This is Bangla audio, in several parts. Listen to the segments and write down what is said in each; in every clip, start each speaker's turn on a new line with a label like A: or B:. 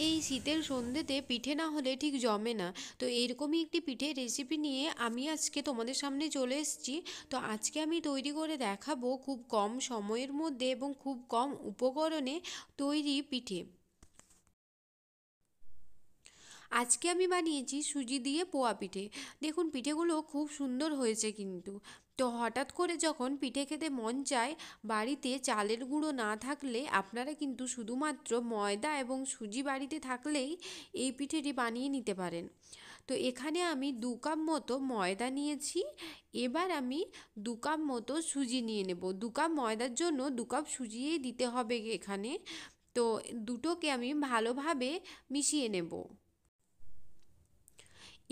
A: এই শীতের সন্ধ্যেতে পিঠে না হলে ঠিক জমে না। তো এরকমই একটি পিঠের রেসিপি নিয়ে আমি আজকে তোমাদের সামনে চলে এসেছি। তো আজকে আমি তৈরি করে দেখাবো খুব কম সময়ের মধ্যে এবং খুব কম উপকরণে তৈরি পিঠে। আজকে আমি বানিয়েছি সুজি দিয়ে পোয়া পিঠে। দেখুন পিঠেগুলো খুব সুন্দর হয়েছে কিন্তু। তো হঠাৎ করে যখন পিঠে খেতে মন চায়, বাড়িতে চালের গুঁড়ো না থাকলে আপনারা কিন্তু শুধুমাত্র ময়দা এবং সুজি বাড়িতে থাকলেই এই পিঠেটি বানিয়ে নিতে পারেন। তো এখানে আমি 2 কাপ মতো ময়দা নিয়েছি। এবার আমি 2 কাপ মতো সুজি নিয়ে নেব। 2 কাপ ময়দার জন্য 2 কাপ সুজিই দিতে হবে এখানে। তো দুটোকে আমি ভালোভাবে মিশিয়ে নেব।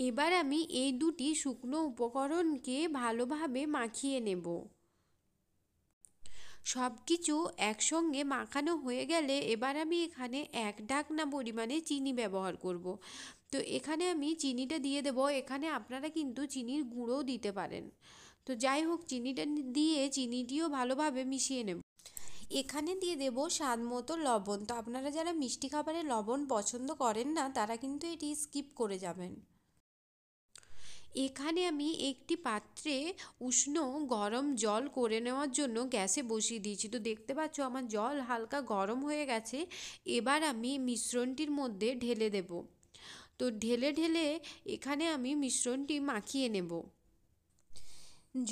A: এবার আমি এই দুটি শুকনো উপকরণকে ভালোভাবে মাখিয়ে নেব। সব কিছু একসঙ্গে মাখানো হয়ে গেলে এবার আমি এখানে 1 ঢাকনা পরিমাণে চিনি ব্যবহার করব। তো এখানে আমি চিনিটা দিয়ে দেব। এখানে আপনারা কিন্তু চিনির গুঁড়োও দিতে পারেন। তো যাই হোক, চিনিটা দিয়ে চিনিটিও ভালোভাবে মিশিয়ে নেব। এখানে দিয়ে দেব স্বাদ মতো লবণ। তো আপনারা যারা মিষ্টি খাবারে লবণ পছন্দ করেন না তারা কিন্তু এটি স্কিপ করে যাবেন। এখানে আমি একটি পাত্রে উষ্ণ গরম জল করে নেওয়ার জন্য গ্যাসে বসিয়ে দিয়েছি। তো দেখতে পাচ্ছ আমার জল হালকা গরম হয়ে গেছে। এবার আমি মিশ্রণটির মধ্যে ঢেলে দেব। তো ঢেলে ঢেলে এখানে আমি মিশ্রণটি মাখিয়ে নেব।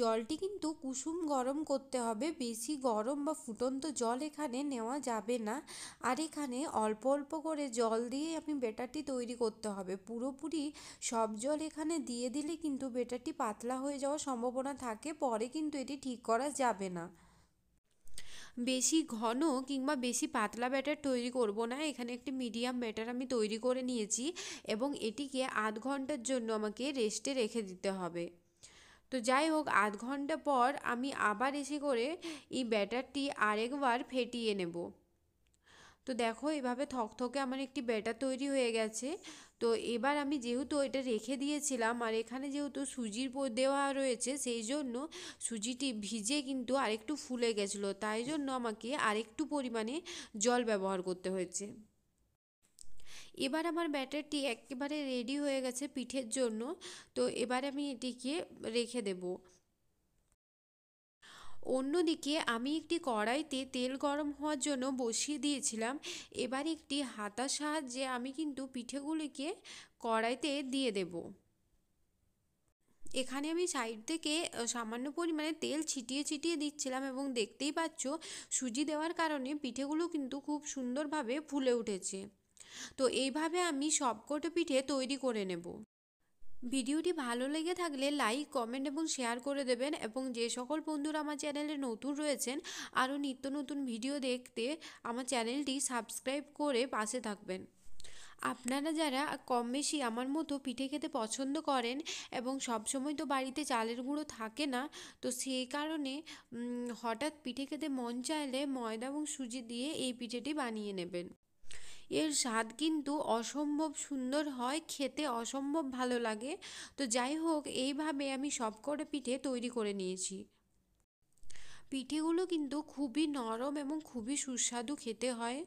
A: জলটি কিন্তু কুসুম গরম করতে হবে, বেশি গরম বা ফুটন্ত জল এখানে নেওয়া যাবে না। আর এখানে অল্প অল্প করে জল দিয়ে আমি ব্যাটারটি তৈরি করতে হবে। পুরোপুরি সব জল এখানে দিয়ে দিলে কিন্তু ব্যাটারটি পাতলা হয়ে যাওয়ার সম্ভাবনা থাকে, পরে কিন্তু এটি ঠিক করা যাবে না। বেশি ঘন কিংবা বেশি পাতলা ব্যাটার তৈরি করব না। এখানে একটি মিডিয়াম ব্যাটার আমি তৈরি করে নিয়েছি এবং এটিকে আধ ঘন্টার জন্য আমাকে রেস্টে রেখে দিতে হবে। তো যাই হোক, আধ ঘন্টা পর আমি আবার এসে করে এই ব্যাটারটি আরেকবার ফেটিয়ে নেব। তো দেখো এভাবে থকথকে আমার একটি ব্যাটার তৈরি হয়ে গেছে। তো এবার আমি যেহেতু এটা রেখে দিয়েছিলাম আর এখানে যেহেতু সুজির দেওয়া রয়েছে, সেই জন্য সুজিটি ভিজে কিন্তু আরেকটু ফুলে গেছিলো, তাই জন্য আমাকে আরেকটু পরিমাণে জল ব্যবহার করতে হয়েছে। এবার আমার ব্যাটারটি একেবারে রেডি হয়ে গেছে পিঠের জন্য। তো এবার আমি এটিকে রেখে দেব। অন্যদিকে আমি একটি কড়াইতে তেল গরম হওয়ার জন্য বসিয়ে দিয়েছিলাম। এবার একটি হাতার সাহায্যে আমি কিন্তু পিঠেগুলিকে কড়াইতে দিয়ে দেব। এখানে আমি সাইড থেকে সামান্য পরিমাণে তেল ছিটিয়ে ছিটিয়ে দিচ্ছিলাম এবং দেখতেই পাচ্ছ সুজি দেওয়ার কারণে পিঠেগুলো কিন্তু খুব সুন্দরভাবে ফুলে উঠেছে। তো এইভাবে আমি সবকটা পিঠে তৈরি করে নেব। ভিডিওটি ভালো লেগে থাকলে লাইক, কমেন্ট এবং শেয়ার করে দেবেন এবং যে সকল বন্ধুরা আমার চ্যানেলে নতুন রয়েছেন আরও নিত্য নতুন ভিডিও দেখতে আমার চ্যানেলটি সাবস্ক্রাইব করে পাশে থাকবেন। আপনারা যারা কম বেশি আমার মতো পিঠে খেতে পছন্দ করেন এবং সবসময় তো বাড়িতে চালের গুঁড়ো থাকে না, তো সেই কারণে হঠাৎ পিঠে খেতে মন চাইলে ময়দা এবং সুজি দিয়ে এই পিঠেটি বানিয়ে নেবেন। এর স্বাদ কিন্তু অসম্ভব সুন্দর হয়, খেতে অসম্ভব ভালো লাগে। তো যাই হোক, এইভাবে আমি সবকটা পিঠে তৈরি করে নিয়েছি। পিঠেগুলো কিন্তু খুবই নরম এবং খুবই সুস্বাদু খেতে হয়।